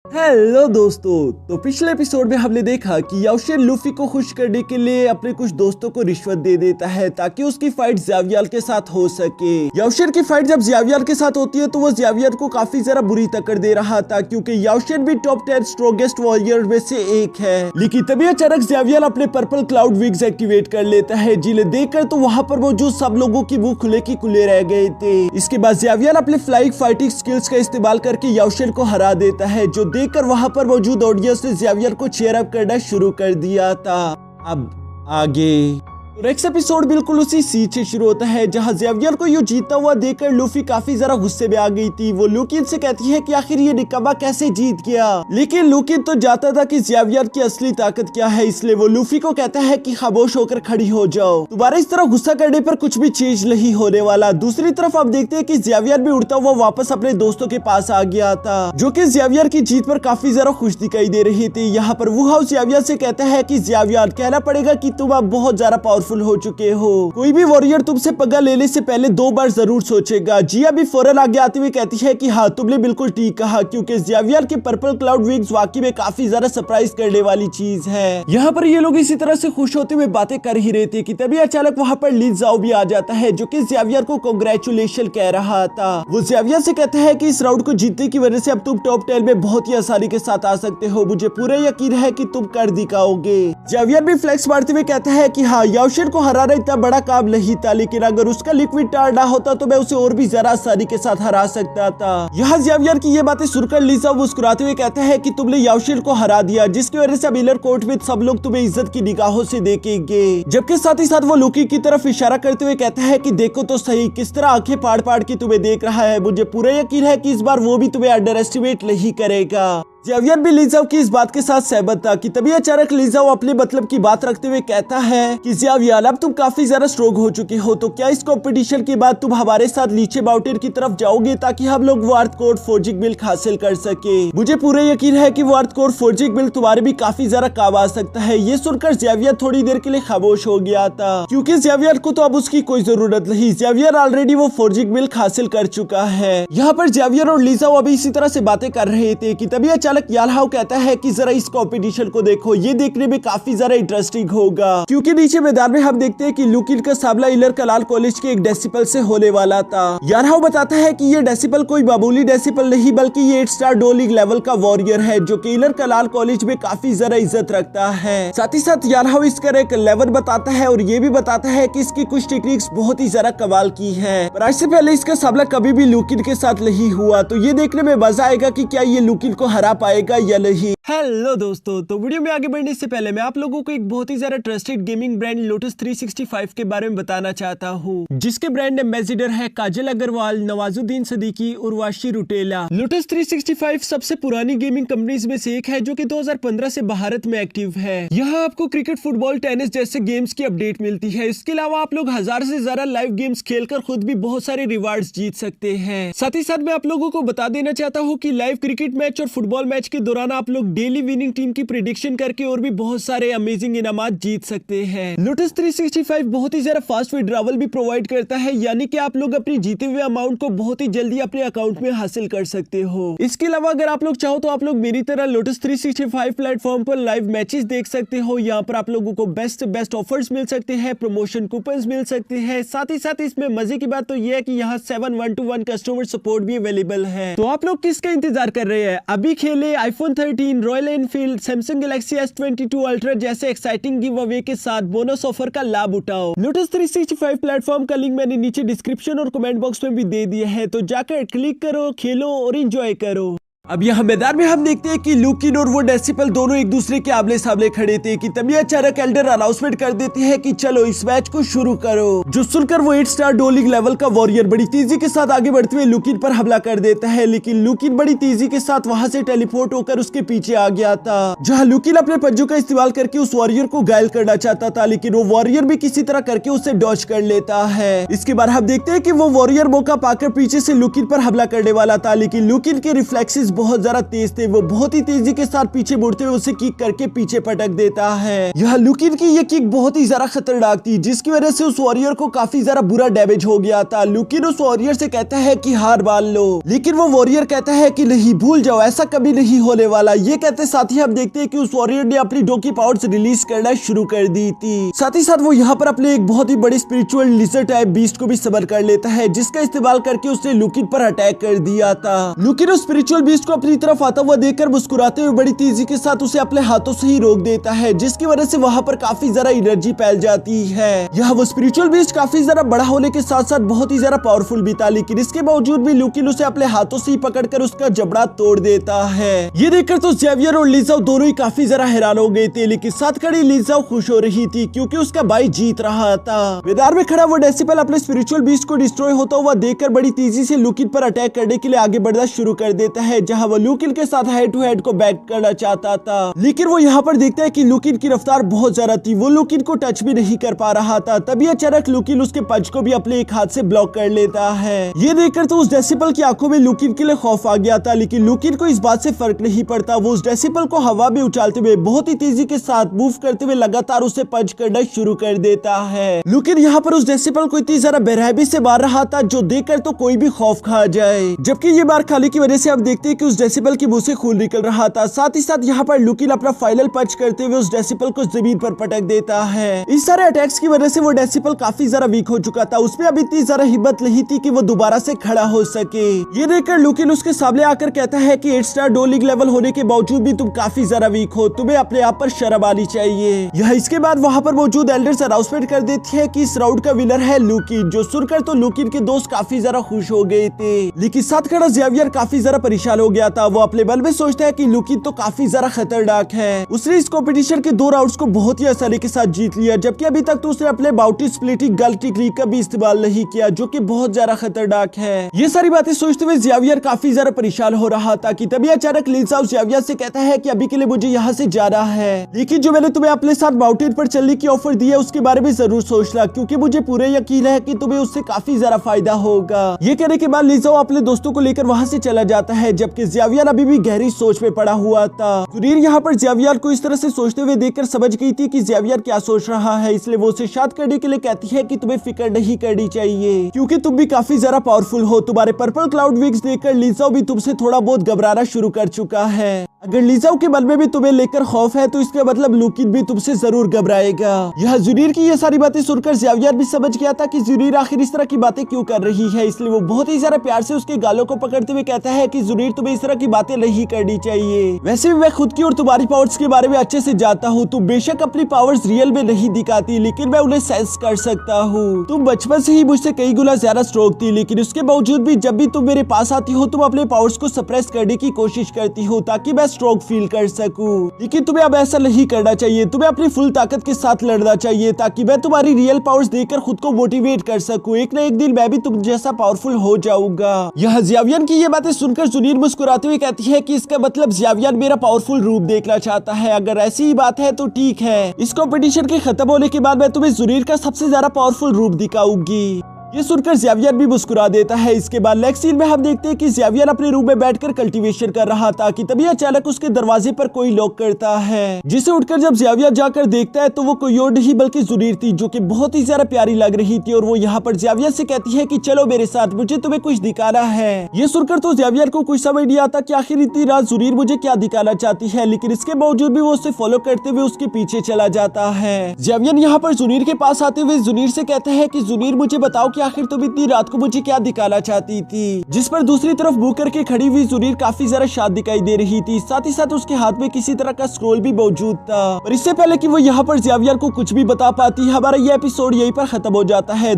Hello दोस्तों। तो पिछले एपिसोड में हमने देखा कि याओशिन लूफी को खुश करने के लिए अपने कुछ दोस्तों को रिश्वत दे देता है ताकि उसकी फाइट ज़्यावियर के साथ हो सके। याओशिन की फाइट जब ज़्यावियर के साथ होती है तो वो ज़्यावियर को काफी जरा बुरी टक्कर दे रहा था क्योंकि याओशिन भी टॉप 10 स्ट्रॉन्गेस्ट वॉरियर में से एक है। लेकिन तभी अचानक ज़्यावियर अपने पर्पल क्लाउड विंग्स एक्टिवेट कर लेता है जिन्हें देखकर तो वहाँ पर मौजूद सब लोगों की मुंह खुले की खुले रह गए थे। इसके बाद ज़्यावियर अपने फ्लाइंग फाइटिंग स्किल्स का इस्तेमाल करके याओशिन को हरा देता है जो देखकर वहां पर मौजूद ऑडियंस ने ज़्यावियर को चीयर अप करना शुरू कर दिया था। अब आगे नेक्स्ट एपिसोड बिल्कुल उसी सीट से शुरू होता है जहां ज़्यावियर को यूं जीतता हुआ देखकर लूफी काफी जरा गुस्से में आ गई थी। वो लूकिन से कहती है कि आखिर ये निकम्मा कैसे जीत गया, लेकिन लूकिन तो जानता था कि ज़्यावियर की असली ताकत क्या है, इसलिए वो लूफी को कहता है कि खामोश होकर खड़ी हो जाओ, तुम्हारा इस तरह गुस्सा करने पर कुछ भी चेंज नहीं होने वाला। दूसरी तरफ आप देखते हैं कि ज़्यावियर भी उड़ता हुआ वापस अपने दोस्तों के पास आ गया था जो कि ज़्यावियर की जीत पर काफी जरा खुश दिखाई दे रही थी। यहाँ पर वो हाउस ज़्यावियर से कहता है कि ज़्यावियर कहना पड़ेगा कि तुम अब बहुत ज्यादा पावरफुल हो चुके हो, कोई भी वॉरियर तुमसे पंगा लेने से पहले 2 बार जरूर सोचेगा। जिया भी फौरन आगे आते हुए कहती है कि हाँ तुमने बिल्कुल ठीक कहा क्योंकि ज़्यावियर के पर्पल क्लाउड विंग्स वाकई में काफी ज्यादा सरप्राइज करने वाली चीज है। यहाँ पर ये लोग इसी तरह से खुश होते हुए बातें कर ही रहे थे कि तभी अचानक वहाँ पर ली ज़ाओ भी आ जाता है जो कि ज़्यावियर को कांग्रेचुलेशन कह रहा था। वो ज़्यावियर से कहता है कि इस राउंड को जीतने की वजह से अब तुम टॉप 10 में बहुत ही आसानी के साथ आ सकते हो, मुझे पूरा यकीन है कि तुम कर दिखाओगे। ज़्यावियर भी फ्लेक्स मारते हुए कहता है कि हाँ याओशिन को हराना इतना बड़ा काम नहीं था, लेकिन अगर उसका लिक्विड टार ना होता तो मैं उसे और भी जरा आसानी के साथ हरा सकता था। यहाँ ज़्यावियर की ये बातें सुनकर ली ज़ाओ मुस्कुराते हुए कहता है कि तुमने याओशिन को हरा दिया जिसकी वजह से मिलर कोर्ट में सब लोग तुम्हें इज्जत की निगाहों से देखेंगे। जबकि साथ ही साथ वो लूकी की तरफ इशारा करते हुए कहता है कि देखो तो सही किस तरह आंखें पाड़ पाड़ के तुम्हें देख रहा है, मुझे पूरा यकीन है कि इस बार वो भी तुम्हें अंडर एस्टिमेट नहीं करेगा। ज़्यावियर भी ली ज़ाओ की इस बात के साथ सहमत था कि तभी अचानक ली ज़ाओ अपने मतलब की बात रखते हुए कहता है कि ज़्यावियर अब तुम काफी ज्यादा स्ट्रोंग हो चुके हो, तो क्या इस कंपटीशन के बाद तुम हमारे साथ लीचे माउंटेन की तरफ जाओगे ताकि हम लोग वो अर्थ कोर फोर्जिंग मिल्क हासिल कर सके। मुझे पूरा यकीन है कि वो अर्थ कोर फोर्जिंग मिल्क तुम्हारे भी काफी ज्यादा काम आ सकता है। ये सुनकर ज़्यावियर थोड़ी देर के लिए खामोश हो गया था क्योंकि ज़्यावियर को तो अब उसकी कोई जरूरत नहीं, ज़्यावियर ऑलरेडी वो फोर्जिंग मिल्क हासिल कर चुका है। यहाँ पर ज़्यावियर और ली ज़ाओ अभी इसी तरह से बातें कर रहे थे कि तभी अचानक यालहाओ कहता है कि जरा इस कंपटीशन को देखो, ये देखने में काफी ज्यादा इंटरेस्टिंग होगा क्योंकि नीचे मैदान में हम देखते हैं कि लूकिन का सामना इलर कलाल कॉलेज के एक डेसिपल से होने वाला था। यालहाओ बताता है कि ये डेसिपल कोई मामूली डेसिपल नहीं बल्कि ये 8 स्टार डो लीग लेवल का वॉरियर है जो कि इलर कलाल कॉलेज में काफी ज्यादा इज्जत रखता है। साथ ही साथ यालहाओ इसका एक लेवल बताता है और ये भी बताता है कि इसकी कुछ टेक्निक्स बहुत ही ज्यादा कमाल की है, पर आज से पहले इसका सामना कभी भी लूकिन के साथ नहीं हुआ, तो ये देखने में मजा आएगा कि क्या ये लूकिन को हरा पाएगा या नहीं। हेलो दोस्तों, तो वीडियो में आगे बढ़ने से पहले मैं आप लोगों को एक बहुत ही ज्यादा ट्रस्टेड गेमिंग ब्रांड लोटस 365 के बारे में बताना चाहता हूँ जिसके ब्रांड एम्बेसडर है काजल अग्रवाल, नवाजुद्दीन सदीकी, उर्वशी रुटेला। लोटस 365 सबसे पुरानी गेमिंग कंपनीज में से एक है जो कि 2015 से भारत में एक्टिव है। यहाँ आपको क्रिकेट, फुटबॉल, टेनिस जैसे गेम्स की अपडेट मिलती है। इसके अलावा आप लोग 1000 से ज्यादा लाइव गेम्स खेलकर खुद भी बहुत सारे रिवार्ड्स जीत सकते हैं। साथ ही साथ मैं आप लोगों को बता देना चाहता हूँ कि लाइव क्रिकेट मैच और फुटबॉल मैच के दौरान आप लोग डेली विनिंग टीम की प्रेडिक्शन करके और भी बहुत सारे अमेजिंग इनामात जीत सकते हैं। लोटस 365 बहुत ही ज्यादा फास्ट विड्रॉवल भी प्रोवाइड करता है, यानी कि आप लोग अपनी जीते हुए अमाउंट को बहुत ही जल्दी अपने अकाउंट में हासिल कर सकते हो। इसके अलावा अगर आप लोग चाहो तो आप लोग मेरी तरह लोटस 365 प्लेटफॉर्म पर लाइव मैचेस देख सकते हो। यहाँ पर आप लोगों को बेस्ट ऑफर्स मिल सकते हैं, प्रमोशन कूपन्स मिल सकते हैं। साथ ही साथ इसमें मजे की बात तो यह है कि यहाँ 7-1-to-1 कस्टमर सपोर्ट भी अवेलेबल है। तो आप लोग किसका इंतजार कर रहे हैं? अभी खेले iPhone 13, royal Enfield, Samsung Galaxy S22 ultra जैसे एक्साइटिंग गिव अवे के साथ बोनस ऑफर का लाभ उठाओ। लोटस 365 प्लेटफॉर्म का लिंक मैंने नीचे डिस्क्रिप्शन और कमेंट बॉक्स में भी दे दिया है, तो जाकर क्लिक करो, खेलो और एंजॉय करो। अब यहाँ मैदान में हम देखते हैं कि लूकिन और वो डेसिपल दोनों एक दूसरे के आमने सामने खड़े थे कि तभी अचानक एल्डर अनाउंसमेंट कर देते हैं कि चलो इस मैच को शुरू करो। जो सुनकर वो 8 स्टार डो लीग लेवल का वॉरियर बड़ी तेजी के साथ आगे बढ़ते हुए लूकिन पर हमला कर देता है, लेकिन लूकिन बड़ी तेजी के साथ वहां से टेलीपोर्ट होकर उसके पीछे आ गया था। जहाँ लूकिन अपने पंजों का इस्तेमाल करके उस वॉरियर को घायल करना चाहता था, लेकिन वो वॉरियर भी किसी तरह करके उसे डॉज कर लेता है। इसके बाद हम देखते हैं कि वो वॉरियर मौका पाकर पीछे से लूकिन पर हमला करने वाला था, लेकिन लूकिन के रिफ्लेक्सेस बहुत ज्यादा तेज थे, वो बहुत ही तेजी के साथ पीछे मुड़ते हुए उसे किक करके पीछे पटक देता है। यह लुकिन की ये किक बहुत ही ज्यादा खतरनाक थी, जिसकी वजह से उस वॉरियर को काफी ज्यादा बुरा डैमेज हो गया था। लुकिन उस वॉरियर से कहता है कि हार मान लो, लेकिन वो वॉरियर कहता है कि नहीं, भूल जाओ, ऐसा कभी नहीं होने वाला। ये कहते साथ ही हम देखते हैं कि उस वॉरियर ने अपनी डोकी पावर्स रिलीज करना शुरू कर दी थी। साथ ही साथ वो यहाँ पर अपने एक बहुत ही बड़ी स्पिरिचुअल लिजर्ड टाइप बीस्ट को भी समर कर लेता है, जिसका इस्तेमाल करके उसने लुकिन पर अटैक कर दिया था। लुकिन उस स्पिरिचुअल बीस्ट को अपनी तरफ आता हुआ देखकर मुस्कुराते हुए बड़ी तेजी के साथ उसे अपने हाथों से ही रोक देता है, जिसकी वजह से वहाँ पर काफी ज्यादा एनर्जी फैल जाती है। यह वो स्पिरिचुअल बीस्ट काफी ज्यादा बड़ा होने के साथ साथ बहुत ही ज्यादा पावरफुल भी था, लेकिन इसके बावजूद भी लुकिन उसे अपने हाथों से ही पकड़कर उसका जबड़ा तोड़ देता है। ये देखकर तो ज़ेवियर और लिजाओ दोनों ही काफी ज्यादा हैरान हो गए थे, लेकिन साथ खड़ी लिजाओ खुश हो रही थी क्योंकि उसका भाई जीत रहा था। मैदान में खड़ा वो डेसिपल अपने स्पिरिचुअल बीस्ट को डिस्ट्रॉय होता हुआ देखकर बड़ी तेजी से लुकिन पर अटैक करने के लिए आगे बढ़ना शुरू कर देता है, जहां वो लुकिन के साथ हेड टू हेड को बैक करना चाहता था। लेकिन वो यहाँ पर देखता है कि लुकिन की रफ्तार बहुत ज्यादा थी, वो लुकिन को टच भी नहीं कर पा रहा था। तभी अचानक लुकिन उसके पंच को भी अपने एक हाथ से ब्लॉक कर लेता है। ये देखकर तो उस डेसिपल की आंखों में लुकिन के लिए खौफ आ गया था, लेकिन लुकिन को इस बात से फर्क नहीं पड़ता। वो उस डेसिपल को हवा में उछालते हुए बहुत ही तेजी के साथ मूव करते हुए लगातार उसे पंच करना शुरू कर देता है। लुकिन यहाँ पर उस डेसिपल को इतनी ज्यादा बेरहमी से मार रहा था जो देखकर तो कोई भी खौफ खा जाए, जबकि ये मार खाने की वजह से आप देखते हैं कि उस डेसिपल के मुंह से खून निकल रहा था। साथ ही साथ यहाँ पर लुकिन अपना फाइनल पंच करते हुए उस डेसिपल को जमीन पर पटक देता है। इस सारे अटैक्स की वजह से वो डेसिपल काफी ज्यादा वीक हो चुका था, उसमें अब इतनी ज्यादा हिम्मत नहीं थी कि वो दोबारा से खड़ा हो सके। ये देखकर लुकिन उसके सामने आकर कहता है कि 8 स्टार डोलिंग लेवल होने के बावजूद भी तुम काफी ज्यादा वीक हो, तुम्हें अपने आप पर शर्म आनी चाहिए। यह इसके बाद वहाँ पर मौजूद एल्डर्स अनाउंसमेंट कर देती है कि इस राउंड का विनर है लुकिन, जो सुनकर तो लुकिन के दोस्त काफी ज्यादा खुश हो गए थे। लेकिन साथ खड़ा ज़ेवियर काफी ज्यादा परेशान हो गया था। वो अपने बल में सोचता है कि लुकिन तो काफी ज्यादा खतरनाक है, उसने इस कॉम्पिटिशन के 2 राउंड्स को बहुत ही आसानी के साथ जीत लिया, जबकि अभी तक तो उसने अपने बाउटी स्प्लिटिंग गल टेक्निक का भी इस्तेमाल नहीं किया, जो कि बहुत ज्यादा खतरनाक है। ये सारी बातें सोचते हुए ज़ेवियर काफी ज्यादा परेशान हो रहा था कि तभी अचानक लिजाओ ज़ेवियर से कहता है कि अभी के लिए मुझे यहाँ से जाना है, लेकिन जो मैंने तुम्हें अपने साथ माउंटेन पर चलने की ऑफर दी है उसके बारे में जरूर सोचना, क्योंकि मुझे पूरे यकीन है कि तुम्हें उससे काफी ज्यादा फायदा होगा। ये कहने के बाद लिजाओ अपने दोस्तों को लेकर वहाँ से चला जाता है, जबकि ज़ेवियर अभी भी गहरी सोच में पड़ा हुआ था। जुरीर यहाँ पर ज़ेवियर को इस तरह से सोचते हुए देखकर समझ गई थी कि ज़ेवियर क्या सोच रहा है, इसलिए वो उसे शांत करने के लिए कहती है कि तुम्हें फिक्र नहीं करनी चाहिए, क्योंकि तुम भी काफी ज्यादा पावरफुल हो। तुम्हारे पर्पल क्लाउड विंग्स देखकर लिजाओ भी तुमसे थोड़ा बहुत घबराना शुरू कर चुका है। अगर लिजाओ के मन में भी तुम्हें लेकर खौफ है तो इसका मतलब लुकिन भी तुमसे जरूर घबराएगा। यह जुरीर की ये सारी बातें सुनकर ज़ेवियर भी समझ गया था कि जुरीर आखिर इस तरह की बातें क्यों कर रही है, इसलिए वो बहुत ही ज्यादा प्यार से उसके गालों को पकड़ते हुए कहता है कि जुरीर तुम्हें इस तरह की बातें नहीं करनी चाहिए। वैसे भी मैं खुद की और तुम्हारी पावर्स के बारे में अच्छे से जानता हूँ। तुम बेशक अपनी पावर्स रियल में नहीं दिखाती, लेकिन मैं उन्हें सेंस कर सकता हूँ। तुम बचपन से ही मुझसे कई गुना ज्यादा स्ट्रॉन्ग थी, लेकिन उसके बावजूद भी जब भी तुम मेरे पास आती हो तुम अपने पावर्स को सप्रेस करने की कोशिश करती हो ताकि मैं स्ट्रॉन्ग फील कर सकूं। लेकिन तुम्हें अब ऐसा नहीं करना चाहिए, तुम्हें अपनी फुल ताकत के साथ लड़ना चाहिए ताकि मैं तुम्हारी रियल पावर्स देखकर खुद को मोटिवेट कर सकूं। एक न एक दिन मैं भी तुम जैसा पावरफुल हो जाऊंगा। यह ज़ेवियर की ये बातें सुनकर जुनीर मुस्कुराते हुए कहती है कि इसका मतलब ज़ेवियर मेरा पावरफुल रूप देखना चाहता है। अगर ऐसी ही बात है तो ठीक है, इस कॉम्पिटिशन के खत्म होने के बाद मैं तुम्हें जुनीर का सबसे ज्यादा पावरफुल रूप दिखाऊंगी। ये सुनकर ज़ेवियर भी मुस्कुरा देता है। इसके बाद नेक्स्ट सीन में हम देखते हैं कि ज़ेवियर अपने रूम में बैठकर कल्टीवेशन कर रहा था कि तभी अचानक उसके दरवाजे पर कोई लॉक करता है, जिसे उठकर जब ज़ेवियर जाकर देखता है तो वो कोई और नहीं बल्कि जुनीर थी, जो कि बहुत ही ज्यादा प्यारी लग रही थी। और वो यहाँ पर ज़ेवियर से कहती है कि चलो मेरे साथ, मुझे तुम्हें कुछ दिखाना है। ये सुनकर तो ज़ेवियर को कुछ समझ नहीं आता कि आखिर इतनी रात जुनीर मुझे क्या दिखाना चाहती है, लेकिन इसके बावजूद भी वो उसे फॉलो करते हुए उसके पीछे चला जाता है। ज़ेवियर यहाँ पर जुनीर के पास आते हुए जुनीर से कहता है कि जुनीर मुझे बताओ कि आखिर तुम इतनी रात को मुझे क्या दिखाना चाहती थी। जिस पर दूसरी तरफ मुंह करके खड़ी हुई जुनीर काफी ज्यादा शांत दिखाई दे रही थी। साथ ही साथ उसके हाथ में किसी तरह का स्क्रोल भी मौजूद था। और इससे पहले कि वो यहाँ पर ज़ेवियर को कुछ भी बता पाती, हमारा ये एपिसोड यहीं पर खत्म हो जाता है।